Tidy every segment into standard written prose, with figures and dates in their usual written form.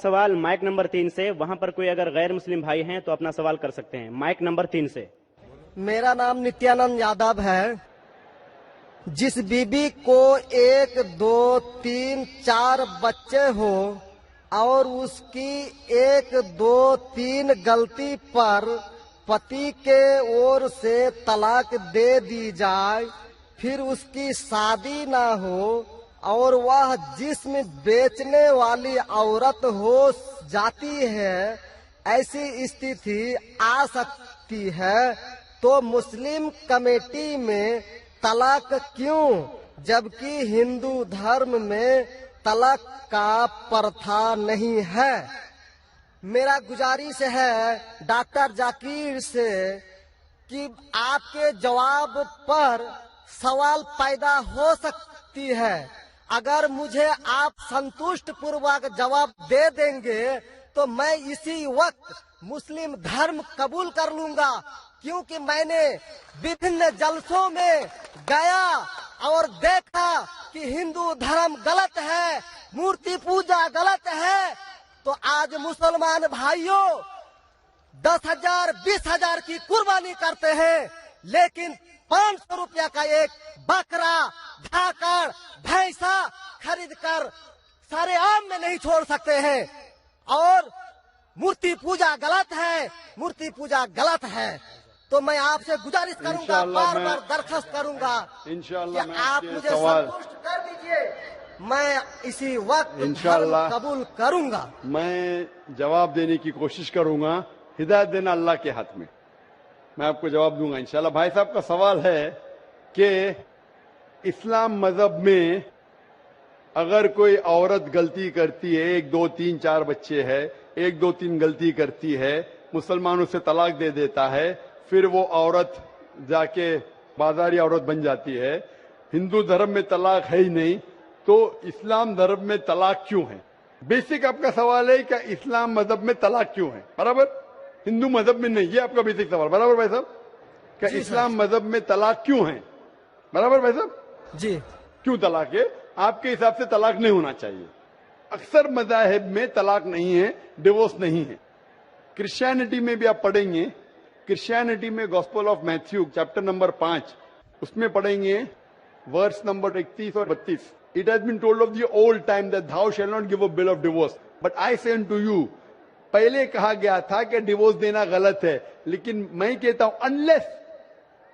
सवाल mic number 3 से, वहां पर कोई अगर गैर मुस्लिम भाई हैं तो अपना सवाल कर सकते हैं। माइक नंबर 3 से। मेरा नाम नित्यानंद यादव है। जिस बीबी को 1, 2, 3, 4 बच्चे हो और उसकी 1, 2, 3 गलती पर पति के ओर से तलाक दे दी जाए, फिर उसकी शादी ना हो और वह जिस्म बेचने वाली औरत हो जाती है, ऐसी स्थिति आ सकती है, तो मुस्लिम कमेटी में तलाक क्यों, जबकि हिंदू धर्म में तलाक का प्रथा नहीं है। मेरा गुजारिश है डॉक्टर जाकिर से कि आपके जवाब पर सवाल पैदा हो सकती है। अगर मुझे आप संतुष्ट पूर्वक जवाब दे देंगे तो मैं इसी वक्त मुस्लिम धर्म कबूल कर लूंगा, क्योंकि मैंने विभिन्न जलसों में गया और देखा कि हिंदू धर्म गलत है, मूर्ति पूजा गलत है। तो आज मुसलमान भाइयों 10,000 20,000 की कुर्बानी करते हैं, लेकिन 500 रुपया का एक बकरा, धाकड़, भैंसा खरीद कर सारे आम में नहीं छोड़ सकते हैं। और मूर्ति पूजा गलत है, मूर्ति पूजा गलत है। तो मैं आपसे गुजारिश करूंगा, बार बार दरखास्त करूंगा कि आप मुझे संतुष्ट कर दीजिए, मैं इसी वक्त धर्म कबूल करूंगा। मैं जवाब देने की कोशिश करूंगा। हिदायत देना अल्लाह के हाथ में, मैं आपको जवाब दूंगा इंशाल्लाह। भाई साहब का सवाल है कि इस्लाम मजहब में अगर कोई औरत गलती करती है, 1, 2, 3, 4 बच्चे है, 1, 2, 3 गलती करती है, मुसलमान उसे तलाक दे देता है, फिर वो औरत जाके बाजारी औरत बन जाती है। हिंदू धर्म में तलाक है ही नहीं, तो इस्लाम धर्म में तलाक क्यों है? बेसिक आपका सवाल है कि इस्लाम मजहब में तलाक क्यों है, बराबर? हिंदू मजहब में नहीं, ये आपका बेसिक सवाल, बराबर भाई साहब? क्या इस्लाम मजहब में तलाक क्यों है, बराबर भाई साहब? जी। क्यों तलाक है? आपके हिसाब से तलाक नहीं होना चाहिए। अक्सर मज़ाहिब में तलाक नहीं है, डिवोर्स नहीं है। क्रिश्चियनिटी में भी आप पढ़ेंगे, क्रिश्चियनिटी में gospel of Matthew chapter number 5 उसमें पढ़ेंगे वर्स नंबर 31 और 32। It has been told of the old time that thou shall not give a bill of divorce, but I say unto you। पहले कहा गया था कि डिवोर्स देना गलत है, लेकिन मैं कहता हूं अनलेस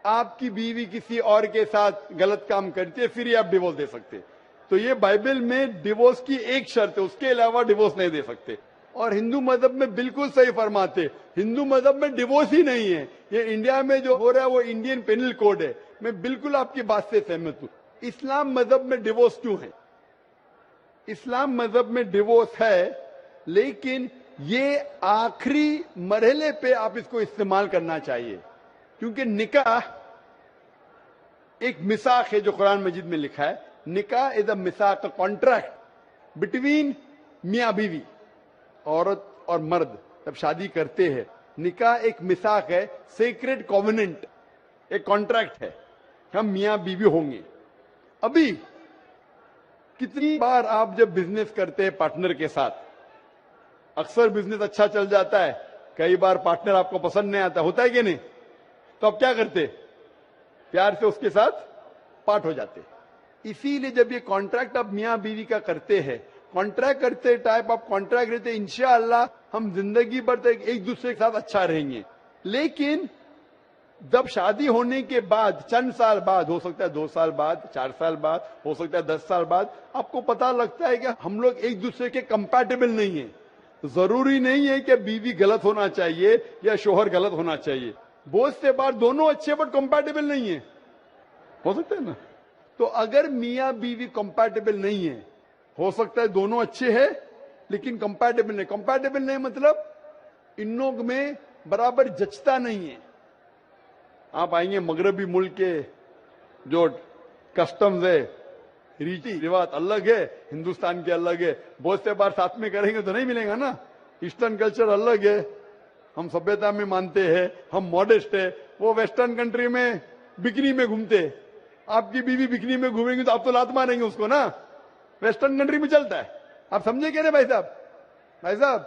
आपकी बीवी किसी और के साथ गलत काम करती है, फिर ही आप डिवोर्स दे सकते। तो ये बाइबल में डिवोर्स की एक शर्त है, उसके अलावा डिवोर्स नहीं दे सकते। और हिंदू मजहब में बिल्कुल सही फरमाते, हिंदू मजहब में डिवोर्स ही नहीं है। ये इंडिया में जो हो रहा है वो इंडियन पेनल कोड है। मैं बिल्कुल आपकी बात से सहमत हूं। इस्लाम मजहब में डिवोर्स क्यों है? इस्लाम मजहब में डिवोर्स है, लेकिन ये आखिरी मरहले पे आप इसको इस्तेमाल करना चाहिए, क्योंकि निकाह एक मिसाक है जो कुरान मजीद में लिखा है। निकाह इज अ मिसाक, अ कॉन्ट्रैक्ट बिटवीन मियां बीवी, औरत और मर्द जब शादी करते हैं। निकाह एक मिसाक है, सेक्रेड कॉवेनेंट, एक कॉन्ट्रैक्ट है, हम मियां बीवी होंगे। अभी कितनी बार आप जब बिजनेस करते हैं पार्टनर के साथ, अक्सर बिजनेस अच्छा चल जाता है, कई बार पार्टनर आपको पसंद नहीं आता, होता है कि नहीं? तो आप क्या करते? प्यार से उसके साथ पार्ट हो जाते। इसीलिए जब ये कॉन्ट्रैक्ट आप मियां बीवी का करते हैं, कॉन्ट्रैक्ट करते टाइप आप कॉन्ट्रैक्ट रहते, इंशाअल्लाह हम जिंदगी भर तक एक दूसरे के साथ अच्छा रहेंगे। लेकिन जब शादी होने के बाद चंद साल बाद, हो सकता है 2 साल बाद, 4 साल बाद, हो सकता है 10 साल बाद, आपको पता लगता है कि हम लोग एक दूसरे के कंपैटिबल नहीं है। जरूरी नहीं है कि बीवी गलत होना चाहिए या शोहर गलत होना चाहिए। बहुत से बार दोनों अच्छे बट कंपैटिबल नहीं है, हो सकता है ना? तो अगर मियां बीवी कंपैटिबल नहीं है, हो सकता है दोनों अच्छे हैं लेकिन कंपैटिबल नहीं। कंपैटिबल नहीं मतलब इन लोग में बराबर जचता नहीं है। आप आएंगे मगरबी मुल्क के जो कस्टम्स है, रीति रिवाज अलग है, हिंदुस्तान के अलग है। बहुत से बार साथ में करेंगे तो नहीं मिलेगा ना। ईस्टर्न कल्चर अलग है, हम सभ्यता में मानते हैं, हम मॉडेस्ट है। वो वेस्टर्न कंट्री में बिकनी में घूमते, आपकी बीवी बिकनी में घूमेंगी तो आप तो लात मारेंगे उसको ना। वेस्टर्न कंट्री में चलता है, आप समझे क्या रे भाई साहब? بھائی صاحب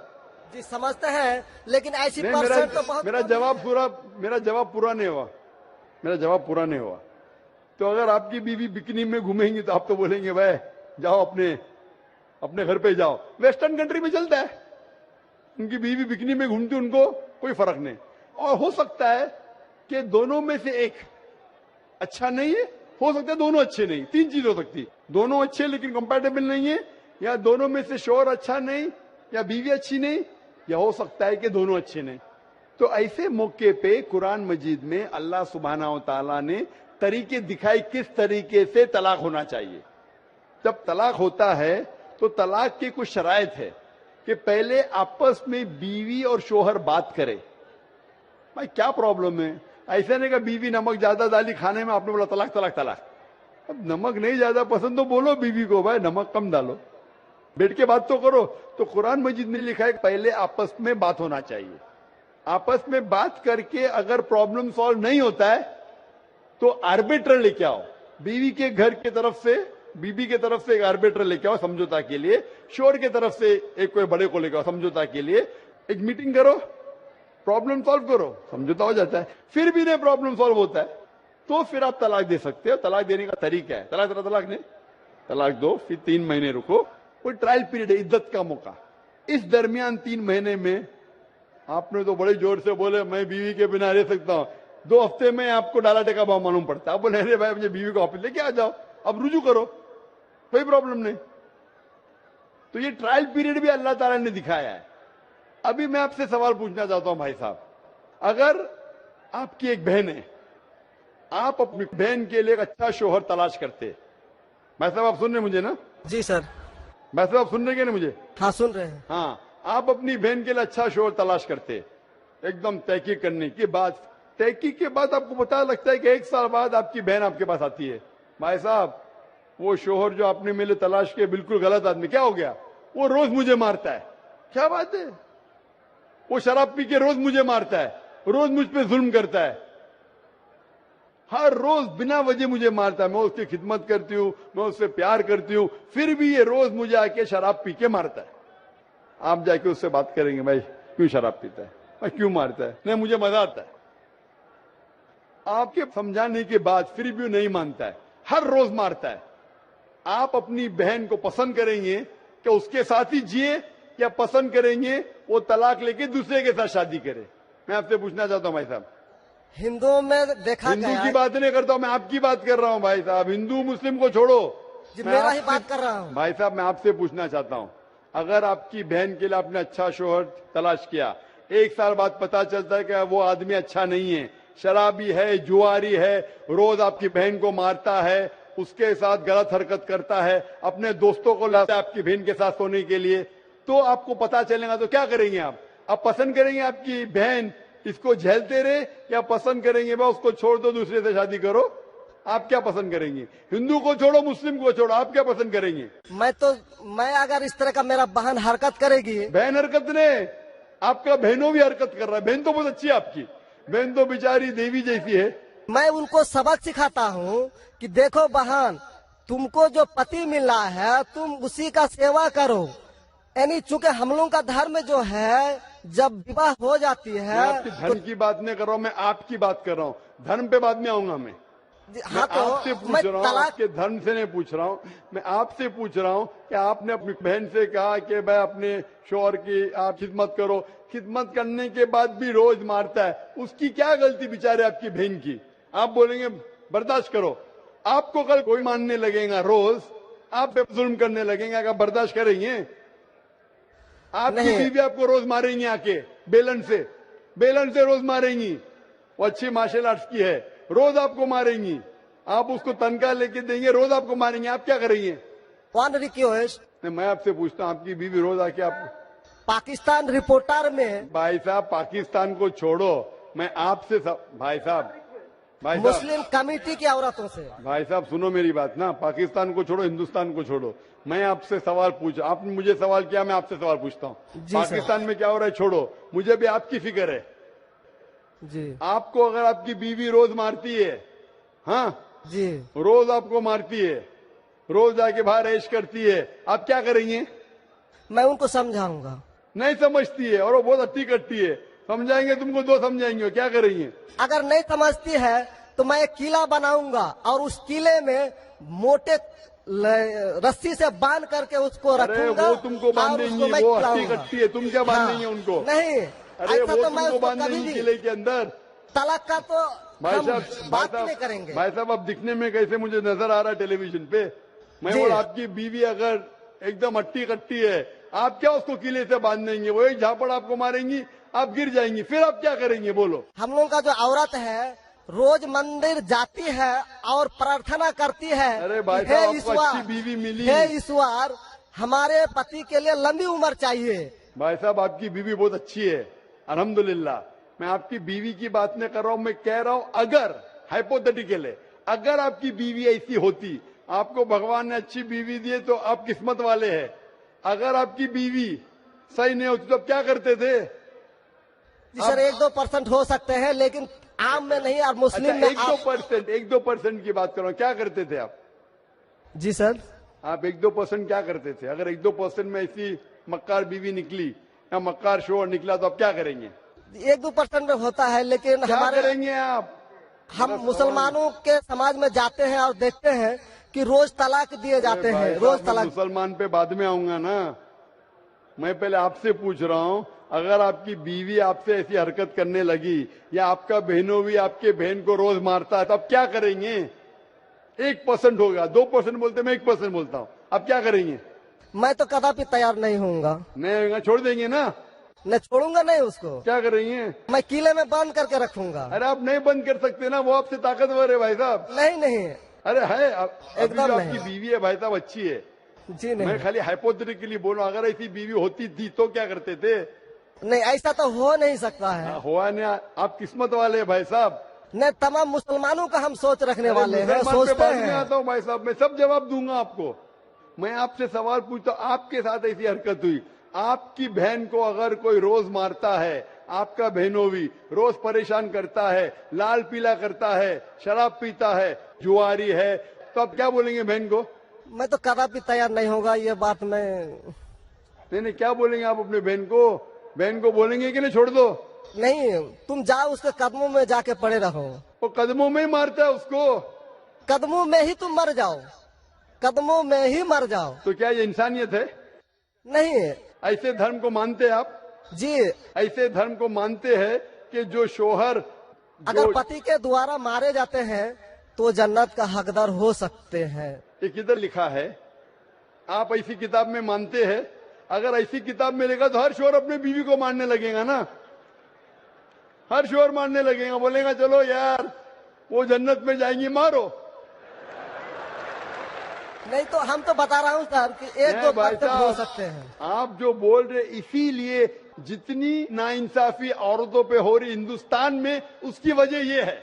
جی سمجھتے ہیں، لیکن ایسی نہیں، پرسنٹ تو بہت میرا جواب پورا نہیں ہوا. میرا جواب پورا نہیں ہوا. تو اگر آپ کی بیوی بکنی میں گھومیں گی تو آپ تو بولیں گے بھائی جاؤ اپنے گھر پہ جاؤ. ویسٹرن کنٹری میں چلتا ہے، ان کی بیوی بکنی میں گھومتی، ان کو کوئی فرق نہیں. اور ہو سکتا ہے کہ دونوں میں سے ایک اچھا نہیں ہے، ہو سکتا ہے دونوں اچھے نہیں. 3 چیز ہو سکتی، دونوں اچھے لیکن کمپیٹیبل نہیں ہے، یا دونوں میں سے شوہر اچھا نہیں، یا بیوی اچھی نہیں، یا ہو سکتا ہے کہ دونوں اچھے نہیں. تو ایسے موقع پہ قرآن مجید میں اللہ سبحانہ و تعالیٰ نے طریقے دکھائے کس طریقے سے طلاق ہونا چاہیے. جب طلاق ہوتا ہے تو طلاق کی کچھ شرائط ہے کہ پہلے آپس میں بیوی اور شوہر بات کرے. بھائی کیا پرابلم ہے؟ ایسا نہیں کہ بیوی نمک زیادہ ڈالی کھانے میں، آپ نے بولا طلاق طلاق طلاق. اب نمک نہیں زیادہ پسند تو بولو بیوی کو بھائی نمک کم ڈالو، بیٹھ کے بات تو کرو. تو قرآن مجید میں لکھا ہے کہ پہلے آپس میں بات ہونا چاہیے. آپس میں بات کر کے اگر پرابلم سالو نہیں ہوتا ہے تو آربیٹر لے کے آؤ. بیوی کے گھر کی طرف سے، بیوی کی طرف سے ایک آربیٹر لے کے آؤ سمجھوتا کے لیے، شوہر کی طرف سے ایک کوئی بڑے کو لے کے آؤ سمجھوتا کے لیے. ایک میٹنگ کرو، پرابلم سالو کرو، سمجھوتا ہو جاتا ہے. پھر بھی نہیں پرابلم سالو ہوتا ہے تو پھر آپ طلاق دے سکتے ہو. طلاق دینے کا طریقہ ہے، طلاق نہیں، طلاق دو، پھر 3 مہینے رکو. کوئی ٹرائل پیریڈ ہے، عدت کا موقع. اس درمیان 3 مہینے میں آپ نے تو بڑے زور سے بولے میں بیوی کے بنا رہ سکتا ہوں. 2 ہفتے میں آپ کو ڈالا ٹیکا بھاؤ معلوم پڑتا ہے. آپ بولے ارے بھائی مجھے بیوی کو واپس لے کے آ جاؤ، اب رجوع کرو، کوئی پرابلم نہیں. تو یہ ٹرائل پیریڈ بھی اللہ تعالیٰ نے دکھایا ہے. ابھی میں آپ سے سوال پوچھنا چاہتا ہوں بھائی صاحب، اگر آپ کی ایک بہن ہے، آپ اپنی بہن کے لیے ایک اچھا شوہر تلاش کرتے. بھائی صاحب آپ سن رہے مجھے نا؟ جی سر. بھائی صاحب آپ سن رہے کہ نہیں مجھے؟ ہاں سن رہے ہیں. ہاں، آپ اپنی بہن کے لیے اچھا شوہر تلاش کرتے، ایک دم تحقیق کرنے کے بعد. تحقیق کے بعد آپ کو پتا لگتا ہے کہ 1 سال بعد آپ کی بہن آپ کے پاس آتی ہے. بھائی صاحب وہ شوہر جو آپ نے میرے تلاش کے بالکل غلط آدمی، کیا ہو گیا؟ وہ روز مجھے مارتا ہے. کیا بات ہے؟ وہ شراب پی کے روز مجھے مارتا ہے، روز مجھ پہ ظلم کرتا ہے، ہر روز بنا وجہ مجھے مارتا ہے. میں اس کی خدمت کرتی ہوں، میں اس سے پیار کرتی ہوں، پھر بھی یہ روز مجھے آ کے شراب پی کے مارتا ہے. آپ جا کے اس سے بات کریں گے بھائی کیوں شراب پیتا ہے، میں کیوں مارتا ہے؟ نہیں مجھے مزہ آتا ہے. آپ کے سمجھانے کے بعد پھر بھی نہیں مانتا ہے، ہر روز مارتا ہے. آپ اپنی بہن کو پسند کریں گے کہ اس کے ساتھ ہی جیے، یا پسند کریں گے وہ طلاق لے کے دوسرے کے ساتھ شادی کرے؟ میں آپ سے پوچھنا چاہتا ہوں بھائی صاحب. ہندوؤں میں دیکھا ہندو گیا کی ہے. بات نہیں کرتا ہوں میں، آپ کی بات کر رہا ہوں بھائی صاحب. ہندو مسلم کو چھوڑو، جی میں میرا آپ ہی سے- بات کر رہا ہوں. بھائی صاحب میں آپ سے پوچھنا چاہتا ہوں، اگر آپ کی بہن کے لیے آپ نے اچھا شوہر تلاش کیا، 1 سال بعد پتا چلتا ہے کہ وہ آدمی اچھا نہیں ہے، شرابی ہے، جواری ہے، روز آپ کی بہن کو مارتا ہے، اس کے ساتھ غلط حرکت کرتا ہے، اپنے دوستوں کو لاتا ہے آپ کی بہن کے ساتھ سونے کے لیے، تو آپ کو پتا چلے گا تو کیا کریں گے آپ؟ آپ پسند کریں گے آپ کی بہن اس کو جھیلتے رہے، یا پسند کریں گے بھائی اس کو چھوڑ دو دوسرے سے شادی کرو؟ آپ کیا پسند کریں گے؟ ہندو کو چھوڑو مسلم کو چھوڑو، آپ کیا پسند کریں گے؟ میں اگر اس طرح کا میرا بہن حرکت کرے گی، بہن حرکت نے، آپ کا بہنوں بھی حرکت کر رہا ہے. بہن تو بہت اچھی ہے آپ کی، بہن تو بیچاری دیوی جیسی ہے. میں ان کو سبق سکھاتا ہوں کہ دیکھو بہن، تم کو جو پتی مل رہا ہے تم اسی کا سیوا کرو. یعنی چونکہ ہم لوگوں کا دھرم جو ہے جب وواہ ہو جاتی میں ہے آپ کی دھرم کی بات نہیں کر رہا ہوں، میں آپ کی بات کر رہا ہوں. دھرم پہ بعد میں آؤں گا. میں ہاں تو آپ سے میں پوچھ رہا ہوں، طلاق آپ کے دھرم سے نہیں پوچھ رہا ہوں، میں آپ سے پوچھ رہا ہوں کہ آپ نے اپنی بہن سے کہا کہ بھائی اپنے شوہر کی آپ خدمت کرو، خدمت کرنے کے بعد بھی روز مارتا ہے، اس کی کیا غلطی بیچارے آپ کی بہن کی؟ آپ بولیں گے برداشت کرو. آپ کو کل کوئی ماننے لگے گا، روز آپ پہ ظلم کرنے لگیں گے، اگر برداشت کریں گے؟ آپ کی نہیں. بیوی آپ کو روز ماریں گی، آ کے بیلن سے روز ماریں گی. وہ اچھی مارشل آرٹس کی ہے، روز آپ کو ماریں گی. آپ اس کو تنخواہ لے کے دیں گے، روز آپ کو ماریں گے، آپ کیا کریں گے؟ ون ریکویسٹ، میں آپ سے پوچھتا ہوں، آپ کی بیوی روز آ کے آپ پاکستان رپورٹر میں بھائی صاحب پاکستان کو چھوڑو، میں آپ سے بھائی صاحب مسلم کمیٹی کی عورتوں سے، بھائی صاحب سنو میری بات نا، پاکستان کو چھوڑو، ہندوستان کو چھوڑو. میں آپ سے سوال پوچھا، آپ نے مجھے سوال کیا، میں آپ سے سوال پوچھتا ہوں. جی سر. پاکستان میں کیا ہو رہا ہے چھوڑو، مجھے بھی آپ کی فکر ہے. جی آپ کو اگر آپ کی بیوی روز مارتی ہے، ہاں جی روز آپ کو مارتی ہے، روز جا کے باہر عیش کرتی ہے، آپ کیا کریں گے؟ میں ان کو سمجھاؤں گا. नहीं समझती है और वो बहुत अट्टी कट्टी है, समझाएंगे तुमको दो समझाएंगे, क्या करेंगे? अगर नहीं समझती है तो मैं एक किला बनाऊंगा और उस किले में मोटे रस्सी से बांध करके उसको अरे रखूंगा वो तुमको और बांधेंगे, उसको मैं वो अट्टी खिलाऊंगा। कट्टी है, तुम क्या बांधेंगे उनको? नहीं, अरे ऐसा वो तो मैं तुमको उसको कभी बांधेंगे भी किले के अंदर। तलाक का तो भाई हम साहब, बात ही नहीं करेंगे। भाई साहब, अब दिखने में कैसे मुझे नजर आ रहा है टेलीविजन पे? मैं जी। बोला आपकी बीवी अगर एकदम अट्टी कट्टी है, आप क्या उसको किले से बांध देंगे? वो एक झापड़ आपको मारेंगी, आप गिर जाएंगी, फिर आप क्या करेंगे बोलो? हम लोगों का जो औरत है रोज मंदिर जाती है और प्रार्थना करती है, अरे भाई हे साहब, आपको ईश्वर, अच्छी बीवी मिली। हे ईश्वर हमारे पति के लिए लंबी उम्र चाहिए। भाई साहब, आपकी बीवी बहुत अच्छी है, अल्हम्दुलिल्लाह। मैं आपकी बीवी की बात नहीं कर रहा हूं, मैं कह रहा हूं अगर हाइपोथेटिकल है, अगर आपकी बीवी ऐसी होती, आपको भगवान ने अच्छी बीवी दी है तो आप किस्मत वाले हैं। अगर आपकी बीवी सही नहीं होती तो आप क्या करते थे? जी सर, 1-2% हो सकते हैं लेकिन आम में नहीं, और मुस्लिम अच्छा, में आप 1-2% की बात करो, क्या करते थे आप? जी सर, आप 1-2% क्या करते थे? अगर 1-2% में ऐसी मक्कार बीवी निकली या मक्कार शोहर निकला तो आप क्या करेंगे? 1-2% में होता है लेकिन क्या हमारे करेंगे आप? हम मुसलमानों के समाज में जाते हैं और देखते हैं कि रोज तलाक दिए जाते अरे हैं, भाई रोज साहब, मैं तलाक। मुसलमान पे बाद में आऊंगा ना। मैं पहले आपसे पूछ रहा हूं, अगर आपकी बीवी आपसे ऐसी हरकत करने लगी या आपका बहनों भी आपके बहन को रोज मारता है तो आप क्या करेंगे? 1% होगा, 2% बोलते, मैं 1% बोलता हूं, आप क्या करेंगे? मैं तो कदापि तैयार नहीं होऊंगा, नहीं होगा, छोड़ देंगे ना? मैं छोड़ूंगा नहीं उसको, क्या करेंगे? मैं किले में बंद करके रखूंगा। अरे आप नहीं बंद कर सकते ना, वो आपसे ताकतवर है भाई साहब। नहीं नहीं, अरे है, अभी एकदम जो नहीं। आपकी बीवी है भाई साहब अच्छी है। जी मैं नहीं, खाली हाइपोथेटिकली बोल रहा हूं, अगर ऐसी बीवी होती थी तो क्या करते थे? नहीं ऐसा तो हो नहीं सकता है। हुआ नहीं, आप किस्मत वाले हैं भाई साहब। नहीं, तमाम मुसलमानों का हम सोच रखने अरे वाले हैं, मुसलमान पे सोचते बाद में हैं। आता हूँ भाई साहब, मैं सब जवाब दूंगा आपको। मैं आपसे सवाल पूछता हूं, आपके साथ ऐसी हरकत हुई, आपकी बहन को अगर कोई रोज मारता है, आपका बहनों भी रोज परेशान करता है, लाल पीला करता है, शराब पीता है, जुआरी है, तो आप क्या बोलेंगे बहन को? मैं तो कदापि तैयार नहीं होगा, ये बात मैं नहीं, क्या बोलेंगे आप अपने बहन को? बहन को बोलेंगे कि नहीं छोड़ दो? नहीं, तुम जाओ उसके कदमों में जाके पड़े रहो, वो कदमों में ही मारता है उसको, कदमों में ही तुम मर जाओ, कदमों में ही मर जाओ। तो क्या ये इंसानियत है? नहीं ऐसे धर्म को मानते हैं आप? जी, ऐसे धर्म को मानते हैं कि जो शोहर अगर पति के द्वारा मारे जाते हैं तो जन्नत का हकदार हो सकते हैं। ये किधर लिखा है? आप ऐसी किताब में मानते हैं? अगर ऐसी किताब में लिखा तो हर शोहर अपने बीवी को मारने लगेगा ना, हर शोहर मारने लगेगा, बोलेगा चलो यार वो जन्नत में जाएंगी, मारो। नहीं तो हम तो बता रहा हूँ सर कि नहीं 1-2% भाई हो साहब, सकते हैं। आप जो बोल रहे, इसीलिए जितनी नाइंसाफी औरतों पे हो रही हिंदुस्तान में, उसकी वजह ये है,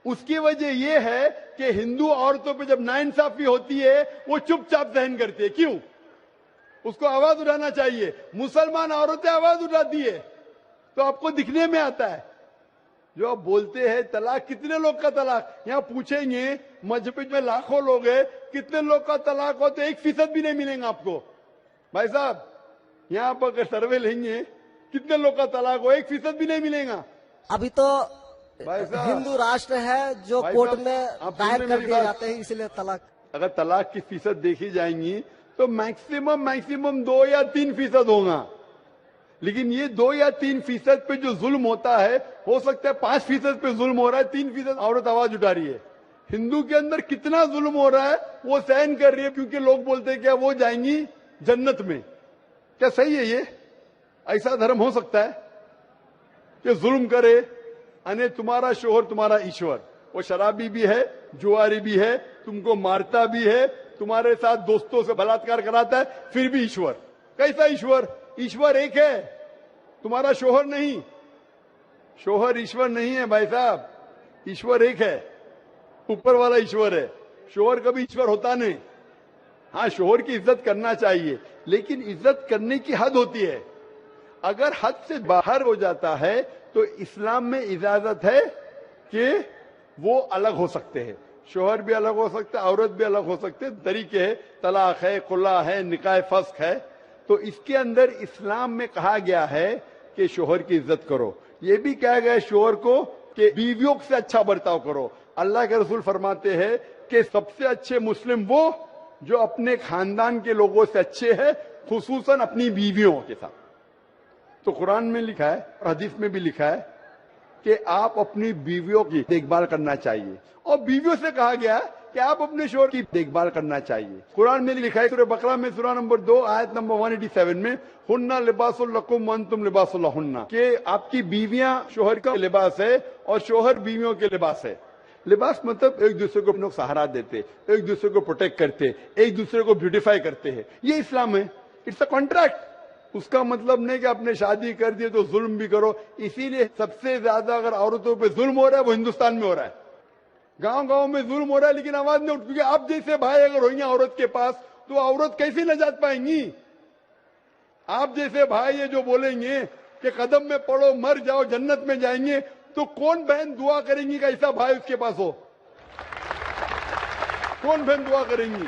उसकी वजह ये है कि हिंदू औरतों पे जब नाइंसाफी होती है वो चुपचाप सहन करती है। क्यों? उसको आवाज उठाना चाहिए। मुसलमान औरतें आवाज उठाती है तो आपको दिखने में आता है। जो आप बोलते हैं तलाक, कितने लोग का तलाक, यहाँ पूछेंगे मजहब में लाखों लोग हैं, कितने लोग का तलाक हो तो 1% भी नहीं मिलेगा आपको। भाई साहब, यहाँ पर अगर सर्वे लेंगे कितने लोग का तलाक हो, 1% भी नहीं मिलेगा। अभी तो भाई साहब, हिंदू राष्ट्र है जो भाई कोर्ट साहब, में आप दायर सुन कर मेरी दिए बात। जाते हैं, इसलिए तलाक। अगर तलाक की फीसद देखी जाएंगी तो मैक्सिमम 2 या 3% होगा, लेकिन ये 2 या 3% पे जो जुल्म होता है, हो सकता है 5% पे जुल्म हो रहा है, 3% औरत आवाज उठा रही है। हिंदू के अंदर कितना जुल्म हो रहा है वो सहन कर रही है, क्योंकि लोग बोलते हैं क्या वो जाएंगी जन्नत में। क्या सही है ये? ऐसा धर्म हो सकता है कि जुल्म करे? अने तुम्हारा शोहर तुम्हारा ईश्वर, वो शराबी भी है, जुआरी भी है, तुमको मारता भी है, तुम्हारे साथ दोस्तों से बलात्कार कराता है, फिर भी ईश्वर। कैसा ईश्वर? ईश्वर एक है, तुम्हारा शोहर नहीं। शोहर ईश्वर नहीं है भाई साहब, ईश्वर एक है, ऊपर वाला ईश्वर है। शोहर कभी ईश्वर होता नहीं। हाँ, शोहर की इज्जत करना चाहिए, लेकिन इज्जत करने की हद होती है। अगर हद से बाहर हो जाता है तो इस्लाम में इजाजत है कि वो अलग हो सकते हैं। शोहर भी अलग हो सकते हैं, औरत भी अलग हो सकते हैं, तरीके है, तलाक है, खुला है, निकाह फस्क है। تو اس کے اندر اسلام میں کہا گیا ہے کہ شوہر کی عزت کرو. یہ بھی کہا گیا ہے شوہر کو کہ بیویوں سے اچھا برتاؤ کرو. اللہ کے رسول فرماتے ہیں کہ سب سے اچھے مسلم وہ جو اپنے خاندان کے لوگوں سے اچھے ہیں, خصوصاً اپنی بیویوں کے ساتھ. تو قرآن میں لکھا ہے اور حدیث میں بھی لکھا ہے کہ آپ اپنی بیویوں کی دیکھ بھال کرنا چاہیے, اور بیویوں سے کہا گیا ہے کہ آپ اپنے شوہر کی دیکھ بھال کرنا چاہیے. قرآن میں لکھا ہے سورہ بقرہ میں سورہ نمبر 2 آیت نمبر 187 میں ہن لباس لکم وانتم لباس لہن, کہ آپ کی بیویاں شوہر کا لباس ہے اور شوہر بیویوں کے لباس ہے. لباس مطلب ایک دوسرے کو سہارا دیتے, ایک دوسرے کو پروٹیکٹ کرتے, ایک دوسرے کو بیوٹیفائی کرتے ہیں. یہ اسلام ہے. It's a contract. اس کا مطلب نہیں کہ آپ نے شادی کر دی تو ظلم بھی کرو. اسی لیے سب سے زیادہ اگر عورتوں پہ ظلم ہو رہا ہے وہ ہندوستان میں ہو رہا ہے. گاؤں گاؤں میں ظلم ہو رہا ہے لیکن آواز نہیں اٹھ, کیونکہ آپ جیسے بھائی اگر ہوئیں گے عورت کے پاس تو عورت کیسے نجات پائیں گی. آپ جیسے بھائی یہ جو بولیں گے کہ قدم میں پڑو مر جاؤ جنت میں جائیں گے, تو کون بہن دعا کریں گی کہ ایسا بھائی اس کے پاس ہو؟ کون بہن دعا کریں گی؟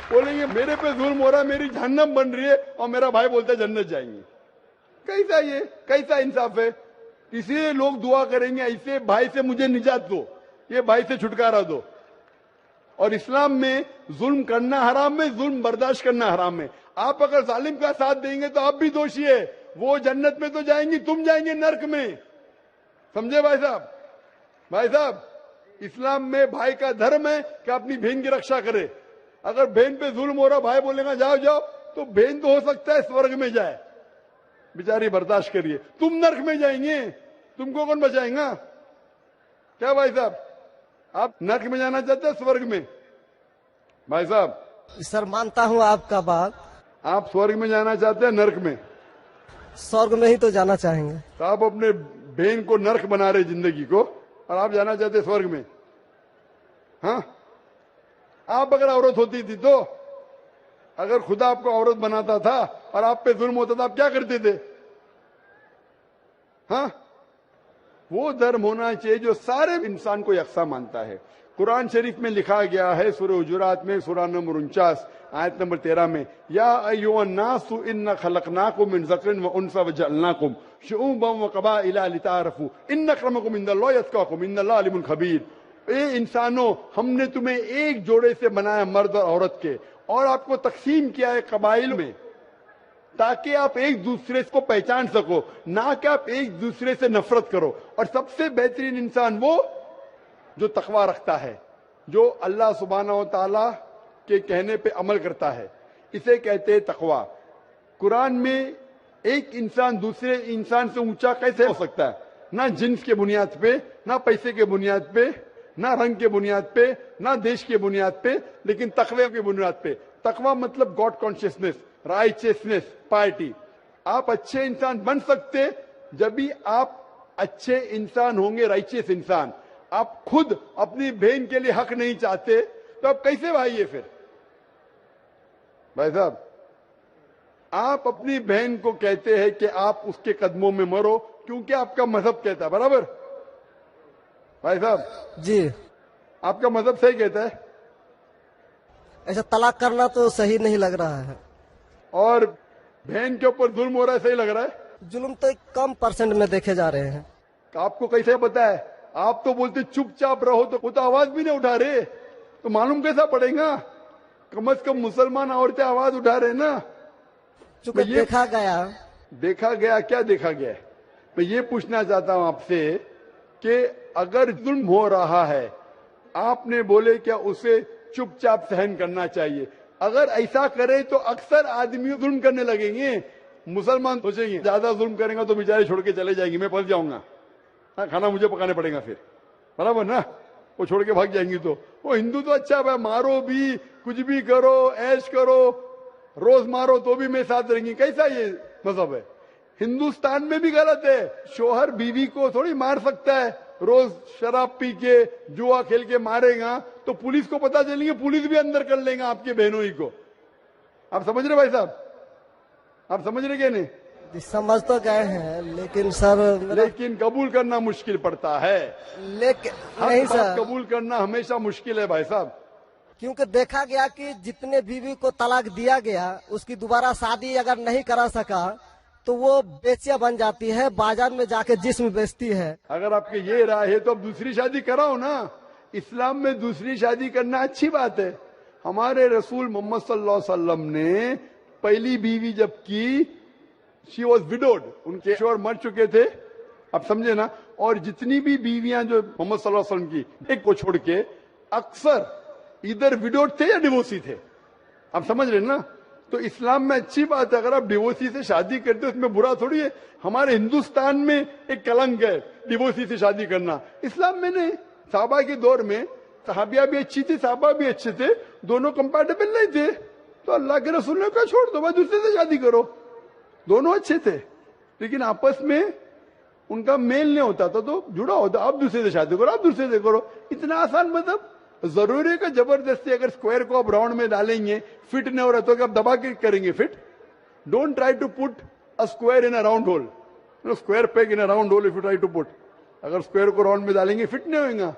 بولیں گے میرے پہ ظلم ہو رہا ہے, میری جہنم بن رہی ہے, اور میرا بھائی بولتا ہے جنت جائیں گے. کیسا یہ کیسا انصاف ہے؟ اس لیے لوگ دعا کریں گے ایسے بھائی سے مجھے نجات دو, یہ بھائی سے چھٹکارا دو. اور اسلام میں ظلم کرنا حرام ہے, ظلم برداشت کرنا حرام ہے. آپ اگر ظالم کا ساتھ دیں گے تو آپ بھی دوشی ہے. وہ جنت میں تو جائیں گی, تم جائیں گے نرک میں. سمجھے بھائی صاحب؟ بھائی صاحب, اسلام میں بھائی کا دھرم ہے کہ اپنی بہن کی رکشا کرے. اگر بہن پہ ظلم ہو رہا, بھائی بولے گا جاؤ جاؤ, تو بہن تو ہو سکتا ہے سورگ میں جائے, بیچاری برداشت کریے. تم نرک میں جائیں گے, تم کو کون بچائیں گا؟ کیا بھائی صاحب, آپ نرک میں جانا چاہتے ہیں سورگ میں؟ بھائی صاحب سر مانتا ہوں آپ کا بات. آپ سورگ میں جانا چاہتے ہیں نرک میں؟ سورگ میں ہی تو جانا چاہیں گے. تو آپ اپنے بہن کو نرک بنا رہے زندگی کو, اور آپ جانا چاہتے سورگ میں. ہاں, آپ اگر عورت ہوتی تھی تو, اگر خدا آپ کو عورت بناتا تھا اور آپ پہ ظلم ہوتا تھا, آپ کیا کرتے تھے؟ ہاں, وہ دھرم ہونا چاہیے جو سارے انسان کو یکساں مانتا ہے. قرآن شریف میں لکھا گیا ہے سورہ حجرات میں سورہ نمبر 49 آیت نمبر 13 میں, یا ایھا الناس انا خلقناکم من ذکر و انثی وجعلناکم شعوبا وقبائل لتعارفوا ان اکرمکم عند اللہ اتقاکم ان اللہ علیم خبیر. اے انسانوں, ہم نے تمہیں ایک جوڑے سے بنایا مرد اور عورت کے, اور آپ کو تقسیم کیا ہے قبائل میں, تاکہ آپ ایک دوسرے کو پہچان سکو, نہ کہ آپ ایک دوسرے سے نفرت کرو. اور سب سے بہترین انسان وہ جو تقوی رکھتا ہے, جو اللہ سبحانہ و تعالی کے کہنے پہ عمل کرتا ہے, اسے کہتے ہیں تقوی. قرآن میں ایک انسان دوسرے انسان سے اونچا کیسے ہو سکتا ہے؟ نہ جنس کے بنیاد پہ, نہ پیسے کے بنیاد پہ, نہ رنگ کے بنیاد پہ, نہ دیش کے بنیاد پہ, لیکن تقوی کی بنیاد پہ. تقوی مطلب گاڈ کانشیسنس, رائچیسنس, پائٹی. آپ اچھے انسان بن سکتے جب بھی آپ اچھے انسان ہوں گے, رائچیس انسان. آپ خود اپنی بہن کے لیے حق نہیں چاہتے تو آپ کیسے بھائی ہے پھر؟ بھائی صاحب, آپ اپنی بہن کو کہتے ہیں کہ آپ اس کے قدموں میں مرو کیونکہ آپ کا مذہب کہتا ہے, برابر؟ بھائی صاحب جی, آپ کا مذہب صحیح کہتا ہے. ایسا طلاق کرنا تو صحیح نہیں لگ رہا ہے. اور بہن کے اوپر ظلم ہو رہا ہے, صحیح لگ رہا ہے. ظلم تو ایک کم پرسنٹ میں دیکھے جا رہے ہیں. آپ کو کیسے پتا ہے؟ آپ تو بولتے چپ چاپ رہو, تو وہ تو آواز بھی نہیں اٹھا رہے, تو معلوم کیسا پڑے گا؟ کم از کم مسلمان عورتیں آواز اٹھا رہے نا. چونکہ دیکھا گیا کیا دیکھا گیا ہے؟ میں یہ پوچھنا چاہتا ہوں آپ سے کہ اگر ظلم ہو رہا ہے, آپ نے بولے کیا اسے چپ چاپ سہن کرنا چاہیے؟ اگر ایسا کرے تو اکثر آدمی ظلم کرنے لگیں گے. مسلمان سوچیں گے زیادہ ظلم کریں گا تو بیچارے چھوڑ کے چلے جائیں گے, میں پھنس جاؤں گا, کھانا مجھے پکانے پڑے گا پھر, برابر نا؟ وہ چھوڑ کے بھاگ جائیں گی. تو وہ ہندو تو اچھا ہے, مارو بھی, کچھ بھی کرو, ایش کرو, روز مارو تو بھی میں ساتھ رہیں گی. کیسا یہ مذہب ہے؟ ہندوستان میں بھی غلط ہے. شوہر بیوی کو تھوڑی مار سکتا ہے. روز شراب پی کے جوا کھیل کے مارے گا تو پولیس کو پتا چلیں گے, پولیس بھی اندر کر لیں گا آپ کے بہنوں ہی کو. آپ سمجھ رہے بھائی صاحب؟ آپ سمجھ رہے کہ نہیں؟ سمجھ تو گئے ہیں, لیکن سر لیکن قبول کرنا مشکل پڑتا ہے. لیکن ہر نہیں بات سر, قبول کرنا ہمیشہ مشکل ہے بھائی صاحب. क्योंकि देखा गया कि जितने बीवी को तलाक दिया गया उसकी दोबारा शादी अगर नहीं करा सका तो वो बेचिया बन जाती है, बाजार में जाके जिस्म बेचती है। अगर आपके ये राय है तो अब दूसरी शादी कराओ ना। इस्लाम में दूसरी शादी करना अच्छी बात है। हमारे रसूल मोहम्मद सल्लल्लाहु अलैहि वसल्लम ने पहली बीवी जब की, शी वॉज विडोड, उनके शोहर मर चुके थे, आप समझे ना। और जितनी भी बीवियां जो मोहम्मद सल्लल्लाहु अलैहि वसल्लम की, एक को छोड़ के अक्सर इधर विडोड थे या डिवोर्सी थे, आप समझ रहे ना। तो इस्लाम में अच्छी बात है, अगर आप डिवोर्सी से शादी करते हो उसमें बुरा थोड़ी है। हमारे हिंदुस्तान में एक कलंक है डिवोर्सी से शादी करना, इस्लाम में नहीं। साहबा के दौर में सहाबिया भी अच्छी थी, साहबा भी अच्छे थे, दोनों कंपैटिबल नहीं थे, तो अल्लाह के रसूल ने कहा छोड़ दो भाई, दूसरे से शादी करो। दोनों अच्छे थे लेकिन आपस में उनका मेल नहीं होता था, तो जुड़ा होता, आप दूसरे से शादी करो, आप दूसरे से करो। इतना आसान मतलब जरूरी है कि जबरदस्ती अगर स्क्वायर को आप राउंड में डालेंगे, फिट नहीं हो रहा तो आप दबा के करेंगे fit. Don't try to put a square in a round hole, square peg in a round hole if you try to put. अगर स्क्वायर को राउंड में डालेंगे फिट नहीं होगा।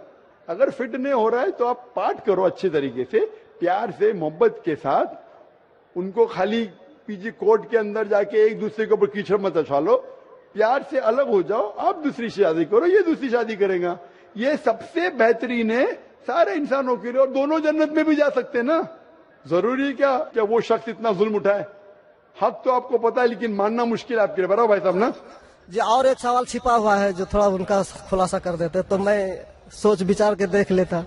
अगर फिट नहीं हो रहा है तो आप पार्ट करो अच्छे तरीके से, प्यार से, मोहब्बत के साथ। उनको खाली पीछे कोर्ट के अंदर जाके एक दूसरे के ऊपर कीचड़ मत उछालो, प्यार से अलग हो जाओ, आप दूसरी शादी करो, ये दूसरी शादी करेगा। ये सबसे बेहतरीन है सारे इंसानों के लिए, और दोनों जन्नत में भी जा सकते हैं ना। जरूरी क्या वो शख्स इतना जुल्म उठाए? हक तो आपको पता है लेकिन मानना मुश्किल है आपके लिए, बराबर भाई साहब ना। जी और एक सवाल छिपा हुआ है जो थोड़ा उनका खुलासा कर देते तो मैं सोच विचार के देख लेता।